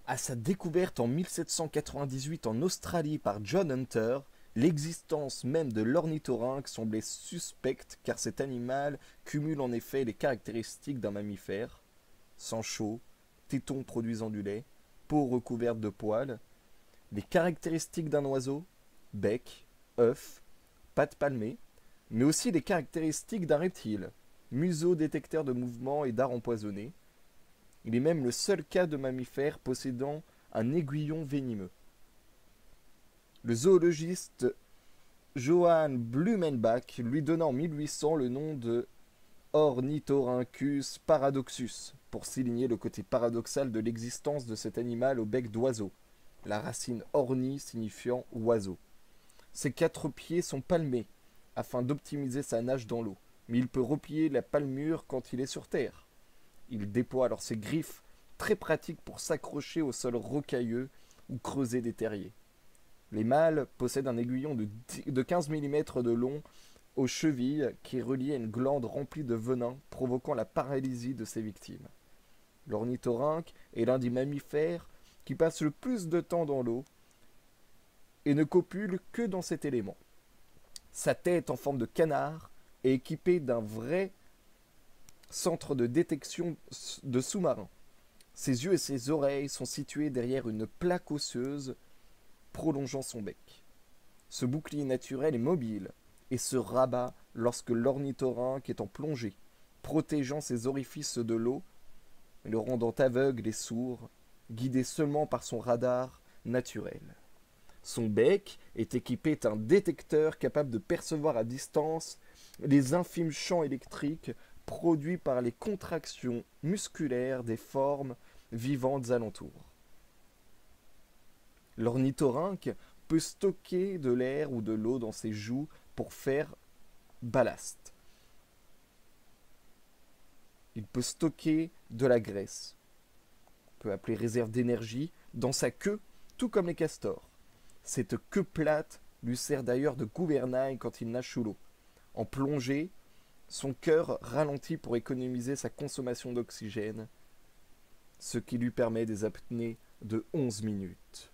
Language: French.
À sa découverte en 1798 en Australie par John Hunter, l'existence même de l'ornithorynque semblait suspecte car cet animal cumule en effet les caractéristiques d'un mammifère, sang chaud, tétons produisant du lait, peau recouverte de poils, les caractéristiques d'un oiseau, bec, œuf, pattes palmées, mais aussi les caractéristiques d'un reptile, museau détecteur de mouvement et dard empoisonné. Il est même le seul cas de mammifère possédant un aiguillon venimeux. Le zoologiste Johann Blumenbach lui donna en 1800 le nom de Ornithorhynchus paradoxus pour souligner le côté paradoxal de l'existence de cet animal au bec d'oiseau, la racine orni signifiant oiseau. Ses quatre pieds sont palmés afin d'optimiser sa nage dans l'eau, mais il peut replier la palmure quand il est sur terre. Il déploie alors ses griffes très pratiques pour s'accrocher au sol rocailleux ou creuser des terriers. Les mâles possèdent un aiguillon de 15 mm de long aux chevilles qui est relié à une glande remplie de venin provoquant la paralysie de ses victimes. L'ornithorynque est l'un des mammifères qui passe le plus de temps dans l'eau et ne copule que dans cet élément. Sa tête en forme de canard est équipée d'un vrai centre de détection de sous-marins. Ses yeux et ses oreilles sont situés derrière une plaque osseuse prolongeant son bec. Ce bouclier naturel est mobile et se rabat lorsque l'ornithorynque est en plongée, protégeant ses orifices de l'eau, le rendant aveugle et sourd, guidé seulement par son radar naturel. Son bec est équipé d'un détecteur capable de percevoir à distance les infimes champs électriques produits par les contractions musculaires des formes vivantes alentour. L'ornithorynque peut stocker de l'air ou de l'eau dans ses joues pour faire ballast. Il peut stocker de la graisse, on peut appeler réserve d'énergie, dans sa queue, tout comme les castors. Cette queue plate lui sert d'ailleurs de gouvernail quand il nage sous l'eau. En plongée, son cœur ralentit pour économiser sa consommation d'oxygène, ce qui lui permet des apnées de 11 minutes.